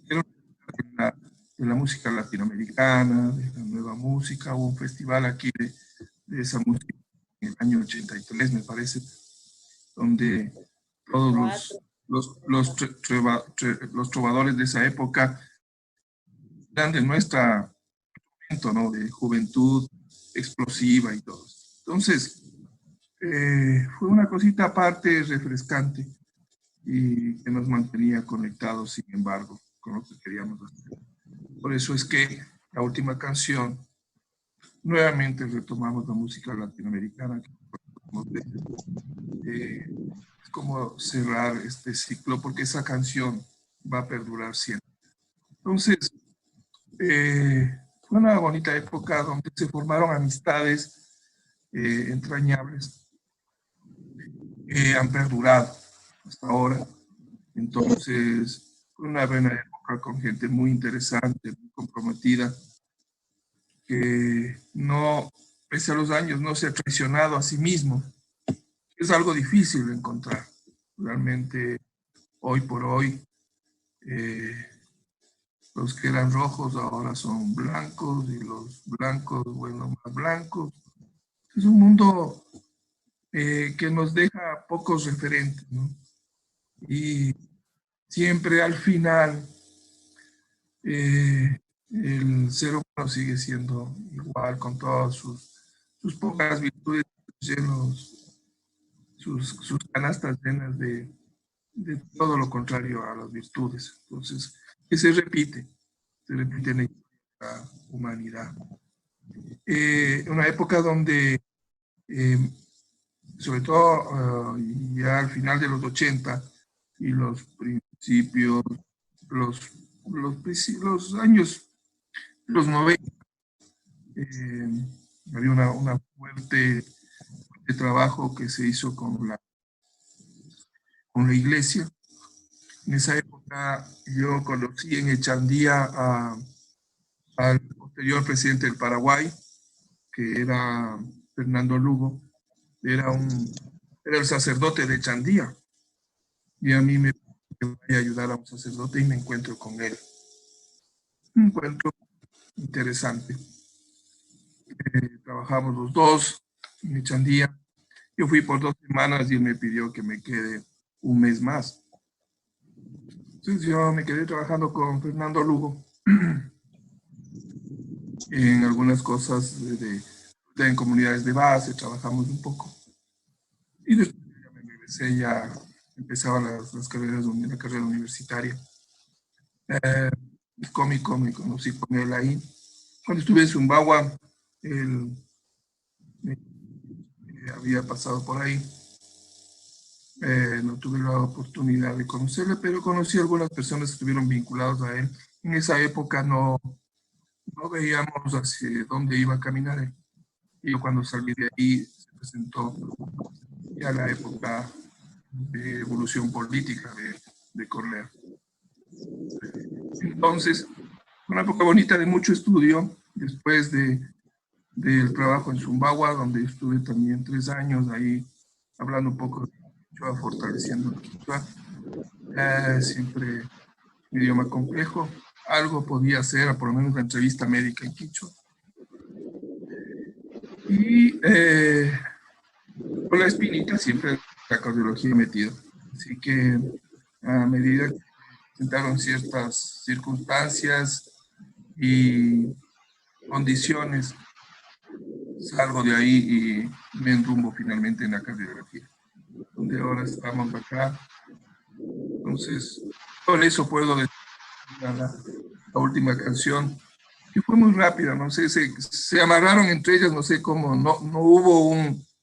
Quiero hablar de la música latinoamericana, de la nueva música. Hubo un festival aquí de esa música en el año 83, me parece, donde todos los trovadores de esa época eran de nuestra momento, ¿no? De juventud explosiva y todo. Entonces, fue una cosita aparte, refrescante, y que nos mantenía conectados, sin embargo, con lo que queríamos hacer. Por eso es que la última canción, nuevamente retomamos la música latinoamericana, es como cerrar este ciclo, porque esa canción va a perdurar siempre. Entonces, fue una bonita época donde se formaron amistades entrañables, han perdurado hasta ahora. Entonces, fue una buena época con gente muy interesante, muy comprometida, que no, pese a los años, no se ha traicionado a sí mismo. Es algo difícil de encontrar. Realmente, hoy por hoy, los que eran rojos ahora son blancos, y los blancos, bueno, más blancos. Es un mundo que nos deja pocos referentes, ¿no? Y siempre al final el ser humano sigue siendo igual, con todas sus pocas virtudes, sus canastas llenas de todo lo contrario a las virtudes. Entonces, que se repite en la humanidad. Una época donde, sobre todo ya al final de los 80 y los principios, los años, los 90, había una fuerte trabajo que se hizo con la iglesia. En esa época yo conocí en Echandía al posterior presidente del Paraguay, que era Fernando Lugo. Era el sacerdote de Echandía. Y a mí me voy a ayudar a un sacerdote y me encuentro con él. Un encuentro interesante. Trabajamos los dos en Echandía. Yo fui por 2 semanas y él me pidió que me quede un mes más. Entonces yo me quedé trabajando con Fernando Lugo en algunas cosas en comunidades de base, trabajamos un poco. Y después ya me regresé, ya empezaba las carreras, la carrera universitaria. Cómico, me conocí con él ahí. Cuando estuve en Sumbawa, él había pasado por ahí. No tuve la oportunidad de conocerle, pero conocí a algunas personas que estuvieron vinculadas a él. En esa época no veíamos hacia dónde iba a caminar él. Y yo cuando salí de ahí se presentó ya la época de evolución política de Corlea. Entonces, una época bonita de mucho estudio, después del trabajo en Sumbawa, donde estuve también 3 años ahí hablando un poco de Quichua, fortaleciendo el Quichua. Siempre un idioma complejo. Algo podía hacer, por lo menos la entrevista médica en Quichua. Y con la espinita siempre la cardiología metida. Así que a medida que presentaron ciertas circunstancias y condiciones. Salgo de ahí y me enrumbo finalmente en la cardiografía, donde ahora estamos acá. Entonces, con eso puedo decir la última canción, que fue muy rápida, no sé, se amarraron entre ellas, no sé cómo, no hubo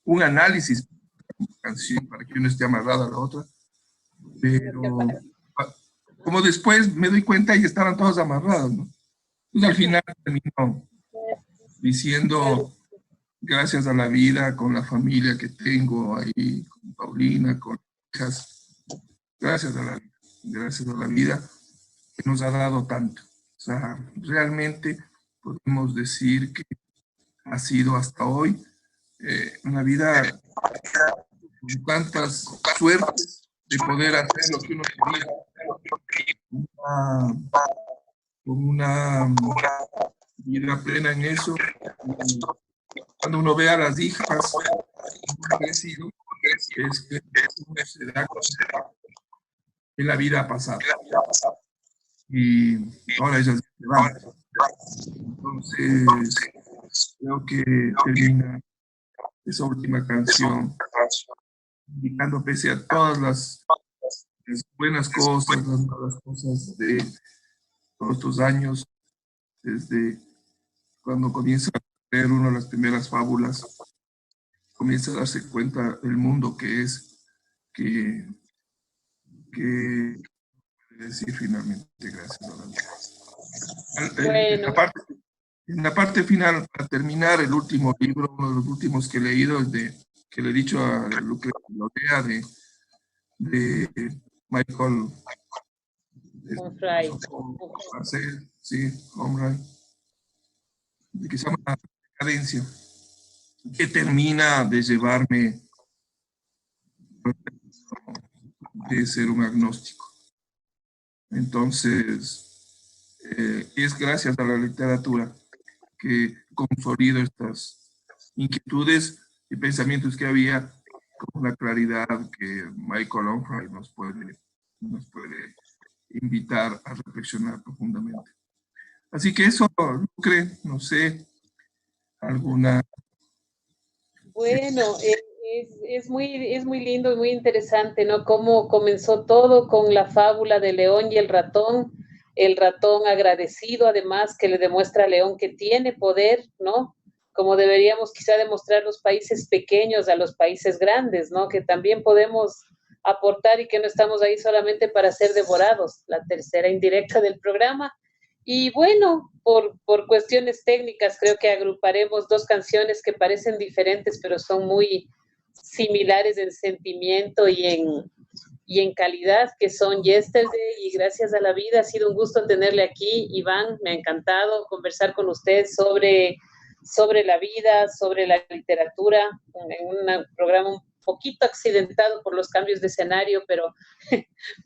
un análisis de la canción para que uno esté amarrado a la otra, pero como después me doy cuenta y estaban todos amarrados, ¿no? Entonces al final terminó diciendo gracias a la vida, con la familia que tengo ahí, con Paulina, con hijas, gracias a la vida que nos ha dado tanto. O sea, realmente podemos decir que ha sido hasta hoy una vida con tantas suertes de poder hacer lo que uno quería, con una vida plena en eso. Y cuando uno ve a las hijas que han crecido, es que uno se da cuenta que la vida ha pasado. Y ahora ellas se van. Entonces, creo que termina esa última canción indicando, pese a todas las buenas cosas, las malas cosas de todos estos años, desde cuando comienza a leer uno las primeras fábulas, comienza a darse cuenta del mundo que es, que decir finalmente gracias a la vida. Bueno. En la parte final, para terminar, el último libro, uno de los últimos que he leído, es que le he dicho a Lucrecia de Michael Onfray. Sí, Onfray, que se llama Decadencia, que termina de llevarme de ser un agnóstico. Entonces, es gracias a la literatura que consolido estas inquietudes y pensamientos que había con la claridad que Michael Onfray nos puede invitar a reflexionar profundamente. Así que eso, Lucre, no sé, alguna... Bueno, es muy lindo y muy interesante, ¿no? Cómo comenzó todo con la fábula de León y el ratón agradecido, además, que le demuestra a León que tiene poder, ¿no? Como deberíamos quizá demostrar los países pequeños a los países grandes, ¿no? Que también podemos aportar y que no estamos ahí solamente para ser devorados, la tercera indirecta del programa. Y bueno, por cuestiones técnicas creo que agruparemos dos canciones que parecen diferentes, pero son muy similares en sentimiento y en calidad, que son Yesterday y Gracias a la Vida. Ha sido un gusto tenerle aquí, Iván, me ha encantado conversar con usted sobre la vida, sobre la literatura, en un programa un poquito accidentado por los cambios de escenario,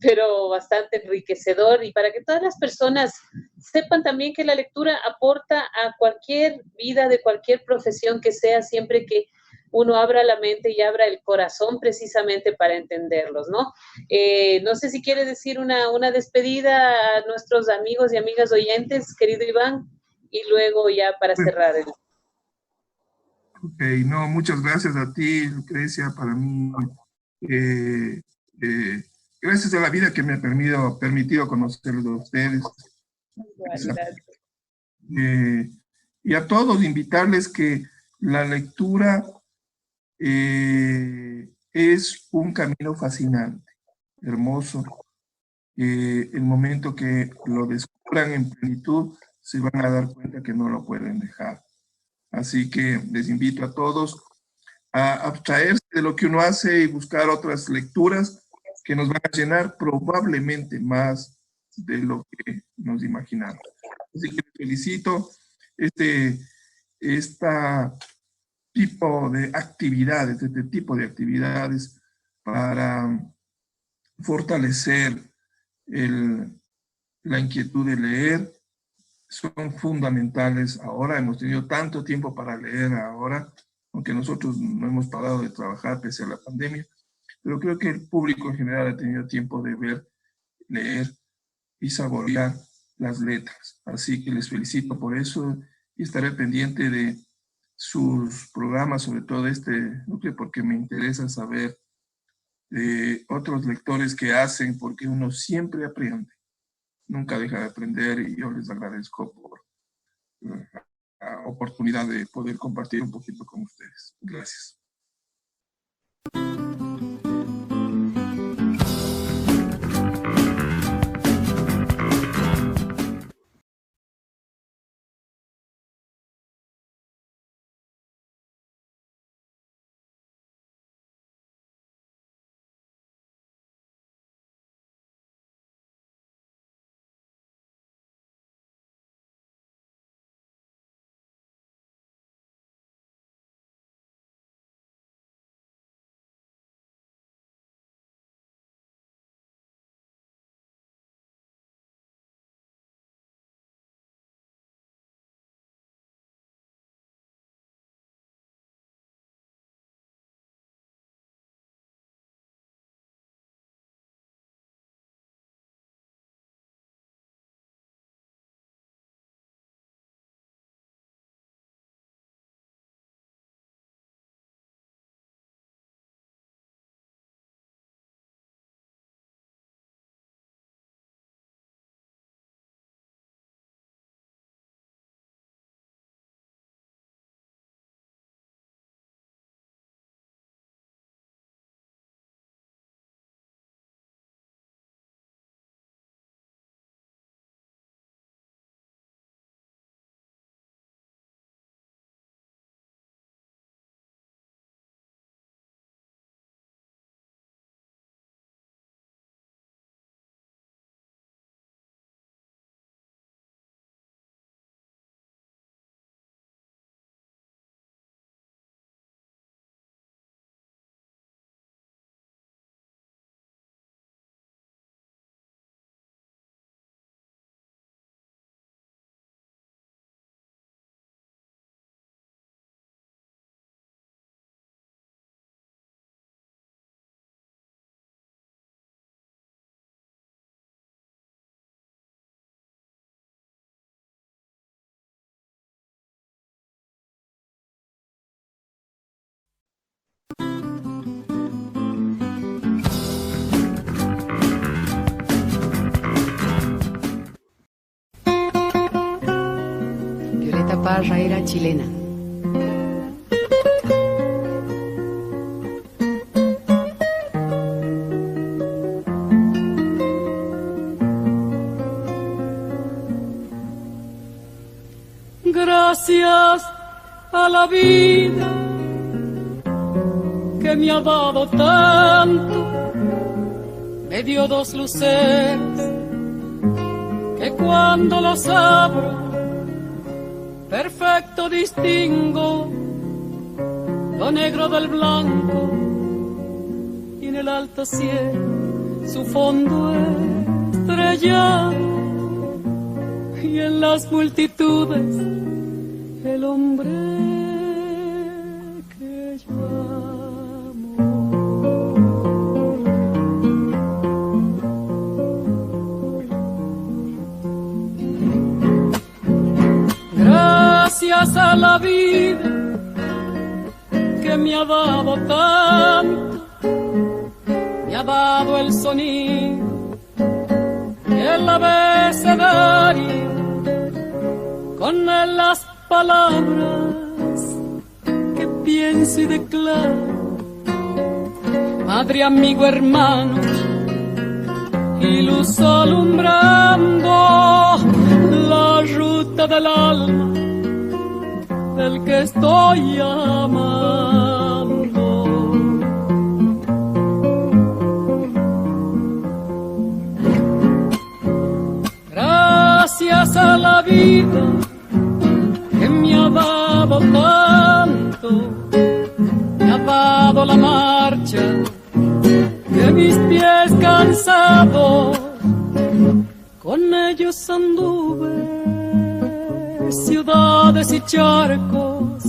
pero bastante enriquecedor, y para que todas las personas sepan también que la lectura aporta a cualquier vida de cualquier profesión que sea, siempre que uno abra la mente y abra el corazón precisamente para entenderlos, ¿no? No sé si quiere decir una despedida a nuestros amigos y amigas oyentes, querido Iván, y luego ya para cerrar el... Ok, no, muchas gracias a ti, Lucrecia, para mí, gracias a la vida que me ha permitido conocerlos a ustedes. Y a todos invitarles que la lectura es un camino fascinante, hermoso. El momento que lo descubran en plenitud, se van a dar cuenta que no lo pueden dejar. Así que les invito a todos a abstraerse de lo que uno hace y buscar otras lecturas que nos van a llenar probablemente más de lo que nos imaginamos. Así que les felicito este tipo de actividades para fortalecer la inquietud de leer. Son fundamentales ahora. Hemos tenido tanto tiempo para leer ahora, aunque nosotros no hemos parado de trabajar pese a la pandemia, pero creo que el público en general ha tenido tiempo de leer, y saborear las letras. Así que les felicito por eso y estaré pendiente de sus programas, sobre todo este núcleo, porque me interesa saber de otros lectores que hacen, porque uno siempre aprende, nunca deja de aprender, y yo les agradezco por la oportunidad de poder compartir un poquito con ustedes. Gracias. Violeta Parra era chilena. Gracias a la vida que me ha dado tanto, me dio dos luceros que cuando los abro perfecto distingo lo negro del blanco, y en el alto cielo su fondo estrellado, y en las multitudes el hombre que yo amo. Gracias a la vida que me ha dado tanto, me ha dado el sonido y el abecedario, con él las palabras que pienso y declaro. Madre, amigo, hermano, y luz alumbrando la ruta del alma del que estoy amando. Gracias a la vida que me ha dado tanto, me ha dado la marcha de mis pies cansados, con ellos anduve ciudades y charcos,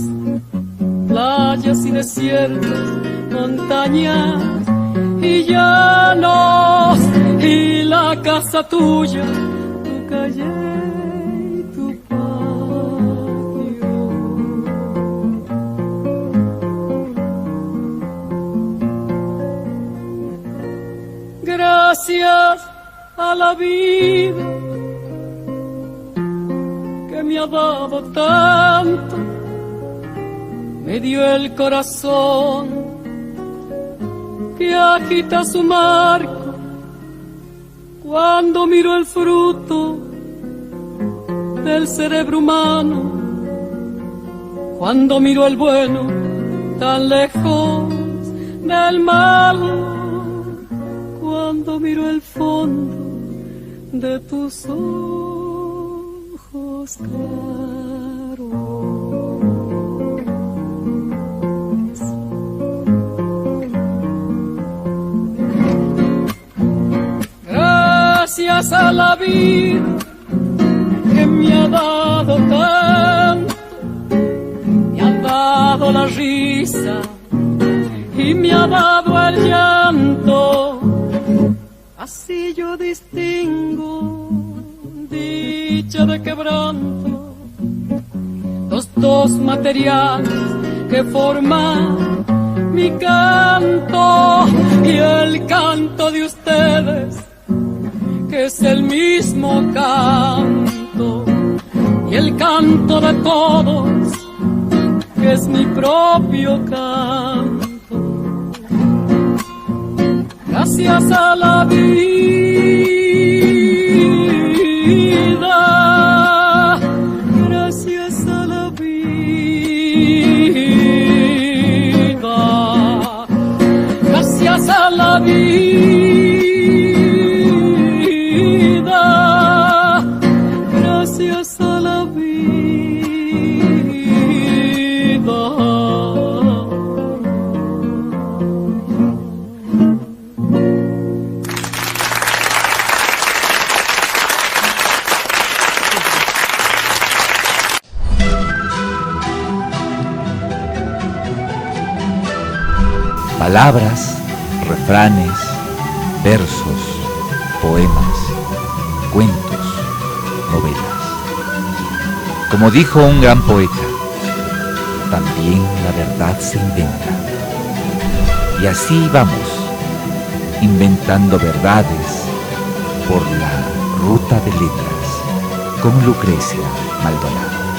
playas y desiertos, montañas y llanos, y la casa tuya, tu calle y tu patio. Gracias a la vida que me ha dado tanto, me dio el corazón que agita su marco cuando miro el fruto del cerebro humano, cuando miro el bueno tan lejos del malo, cuando miro el fondo de tus ojos claros. Gracias a la vida que me ha dado tanto, me ha dado la risa y me ha dado el llanto. Así yo distingo dicha de quebranto, los dos materiales que forman mi canto y el canto de ustedes, que es el mismo canto, y el canto de todos, que es mi propio canto. Gracias a la vida, gracias a la vida, gracias a la vida, gracias a la vida. Palabras, refranes, versos, poemas, cuentos, novelas. Como dijo un gran poeta, también la verdad se inventa. Y así vamos, inventando verdades por la ruta de letras con Lucrecia Maldonado.